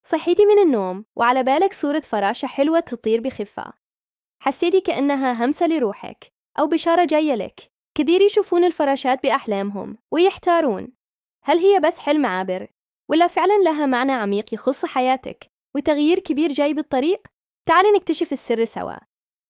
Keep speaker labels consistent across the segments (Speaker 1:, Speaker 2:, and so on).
Speaker 1: صحيتي من النوم وعلى بالك صورة فراشة حلوة تطير بخفة. حسيتي كأنها همسة لروحك أو بشارة جاية لك. كثير يشوفون الفراشات بأحلامهم ويحتارون، هل هي بس حلم عابر ولا فعلا لها معنى عميق يخص حياتك وتغيير كبير جاي بالطريق؟ تعالي نكتشف السر سوا.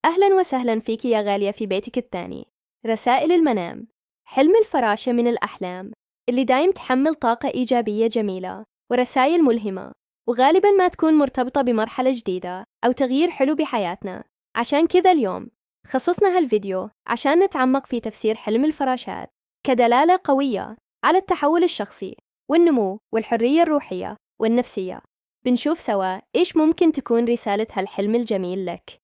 Speaker 1: أهلا وسهلا فيك يا غالية في بيتك الثاني. رسائل المنام. حلم الفراشة من الأحلام اللي دايم تحمل طاقة إيجابية جميلة ورسائل ملهمة، وغالباً ما تكون مرتبطة بمرحلة جديدة أو تغيير حلو بحياتنا. عشان كذا اليوم خصصنا هالفيديو عشان نتعمق في تفسير حلم الفراشات كدلالة قوية على التحول الشخصي والنمو والحرية الروحية والنفسية. بنشوف سوا إيش ممكن تكون رسالة هالحلم الجميل لك.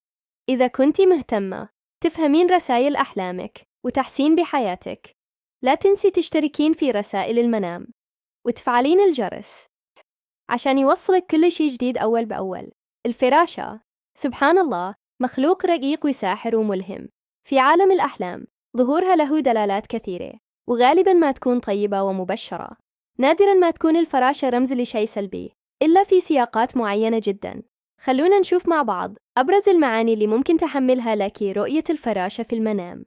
Speaker 1: إذا كنتي مهتمة تفهمين رسائل أحلامك وتحسين بحياتك، لا تنسي تشتركين في رسائل المنام وتفعلين الجرس عشان يوصلك كل شيء جديد أول بأول. الفراشة سبحان الله مخلوق رقيق وساحر وملهم. في عالم الأحلام ظهورها له دلالات كثيرة، وغالباً ما تكون طيبة ومبشرة. نادراً ما تكون الفراشة رمز لشيء سلبي إلا في سياقات معينة جداً. خلونا نشوف مع بعض أبرز المعاني اللي ممكن تحملها لك رؤية الفراشة في المنام.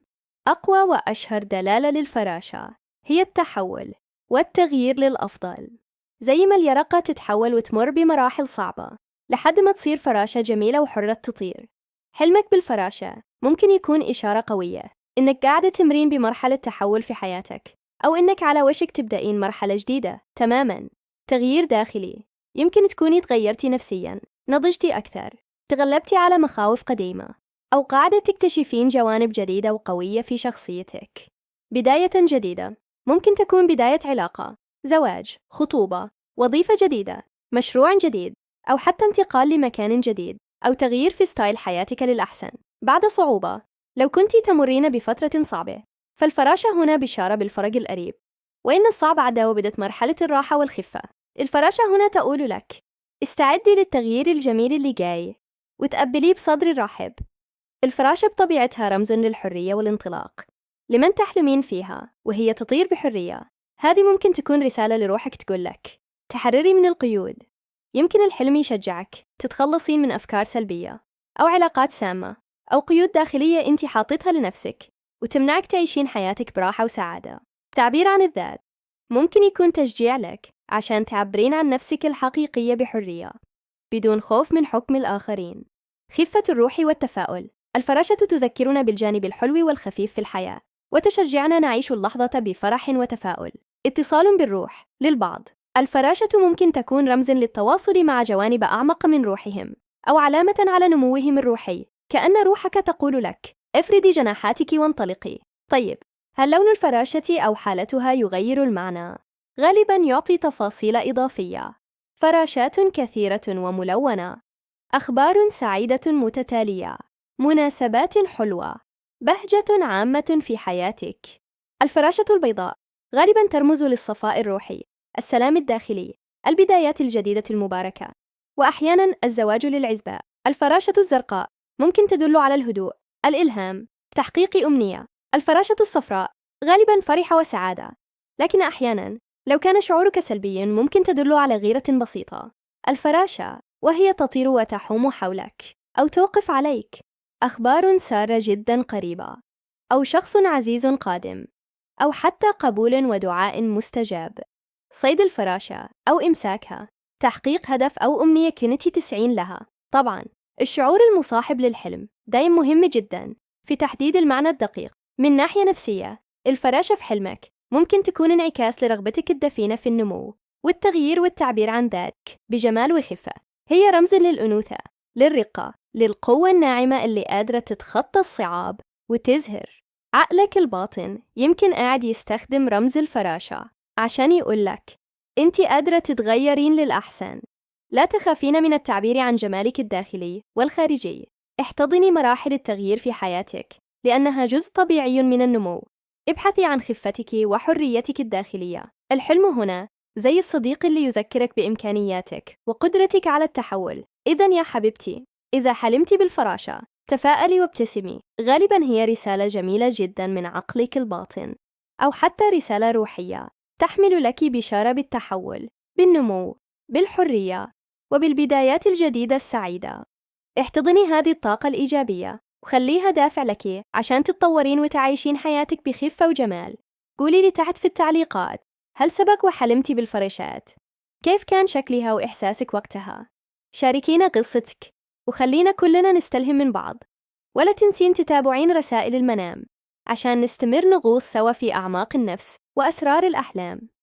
Speaker 1: أقوى وأشهر دلالة للفراشة هي التحول والتغيير للأفضل. زي ما اليرقة تتحول وتمر بمراحل صعبة لحد ما تصير فراشة جميلة وحرة تطير. حلمك بالفراشة ممكن يكون إشارة قوية إنك قاعدة تمرين بمرحلة تحول في حياتك، أو إنك على وشك تبدأين مرحلة جديدة تماماً. تغيير داخلي، يمكن تكوني تغيرتي نفسياً، نضجتي أكثر، تغلبتي على مخاوف قديمة، أو قاعدة تكتشفين جوانب جديدة وقوية في شخصيتك. بداية جديدة ممكن تكون بداية علاقة، زواج، خطوبة، وظيفة جديدة، مشروع جديد، أو حتى انتقال لمكان جديد، أو تغيير في ستايل حياتك للأحسن. بعد صعوبة، لو كنت تمرين بفترة صعبة، فالفراشة هنا بشارة بالفرج القريب. وإن الصعب عدا وبدت مرحلة الراحة والخفة، الفراشة هنا تقول لك استعدي للتغيير الجميل اللي جاي وتقبليه بصدر رحب. الفراشة بطبيعتها رمز للحرية والانطلاق لمن تحلمين فيها وهي تطير بحرية. هذه ممكن تكون رسالة لروحك تقول لك تحرري من القيود. يمكن الحلم يشجعك تتخلصين من أفكار سلبية أو علاقات سامة أو قيود داخلية أنت حاطتها لنفسك وتمنعك تعيشين حياتك براحة وسعادة. تعبير عن الذات ممكن يكون تشجيع لك عشان تعبرين عن نفسك الحقيقية بحرية بدون خوف من حكم الآخرين. خفة الروح والتفاؤل. الفراشة تذكرنا بالجانب الحلو والخفيف في الحياة وتشجعنا نعيش اللحظة بفرح وتفاؤل. اتصال بالروح. للبعض الفراشة ممكن تكون رمز للتواصل مع جوانب أعمق من روحهم أو علامة على نموهم الروحي، كأن روحك تقول لك افردي جناحاتك وانطلقي. طيب، هل لون الفراشة أو حالتها يغير المعنى؟ غالباً يعطي تفاصيل إضافية. فراشات كثيرة وملونة. أخبار سعيدة متتالية. مناسبات حلوة. بهجة عامة في حياتك. الفراشة البيضاء غالباً ترمز للصفاء الروحي، السلام الداخلي، البدايات الجديدة المباركة، وأحياناً الزواج للعزباء. الفراشة الزرقاء ممكن تدل على الهدوء، الإلهام، تحقيق أمنية. الفراشة الصفراء غالباً فرحة وسعادة، لكن أحياناً لو كان شعورك سلبياً ممكن تدل على غيرة بسيطة. الفراشة وهي تطير وتحوم حولك أو توقف عليك. أخبار سارة جداً قريبة، أو شخص عزيز قادم، أو حتى قبول ودعاء مستجاب. صيد الفراشة أو إمساكها، تحقيق هدف أو أمنية كنتي تسعين لها. طبعاً الشعور المصاحب للحلم دايم مهم جداً في تحديد المعنى الدقيق. من ناحية نفسية، الفراشة في حلمك ممكن تكون انعكاس لرغبتك الدفينة في النمو والتغيير والتعبير عن ذاتك بجمال وخفة. هي رمز للأنوثة، للرقة، للقوة الناعمة اللي قادرة تتخطى الصعاب وتزهر. عقلك الباطن يمكن قاعد يستخدم رمز الفراشة عشان يقولك أنت قادرة تتغيرين للأحسن. لا تخافين من التعبير عن جمالك الداخلي والخارجي. احتضني مراحل التغيير في حياتك لأنها جزء طبيعي من النمو. ابحثي عن خفتك وحريتك الداخلية. الحلم هنا زي الصديق اللي يذكرك بإمكانياتك وقدرتك على التحول. إذن يا حبيبتي، إذا حلمتي بالفراشة تفاءلي وابتسمي. غالباً هي رسالة جميلة جداً من عقلك الباطن، أو حتى رسالة روحية تحمل لك بشارة بالتحول، بالنمو، بالحرية. وبالبدايات الجديدة السعيدة. احتضني هذه الطاقة الإيجابية وخليها دافع لك عشان تتطورين وتعيشين حياتك بخفة وجمال. قولي لي تحت في التعليقات، هل سبق وحلمتي بالفراشات؟ كيف كان شكلها وإحساسك وقتها؟ شاركينا قصتك وخلينا كلنا نستلهم من بعض. ولا تنسين تتابعين رسائل المنام عشان نستمر نغوص سوا في أعماق النفس وأسرار الأحلام.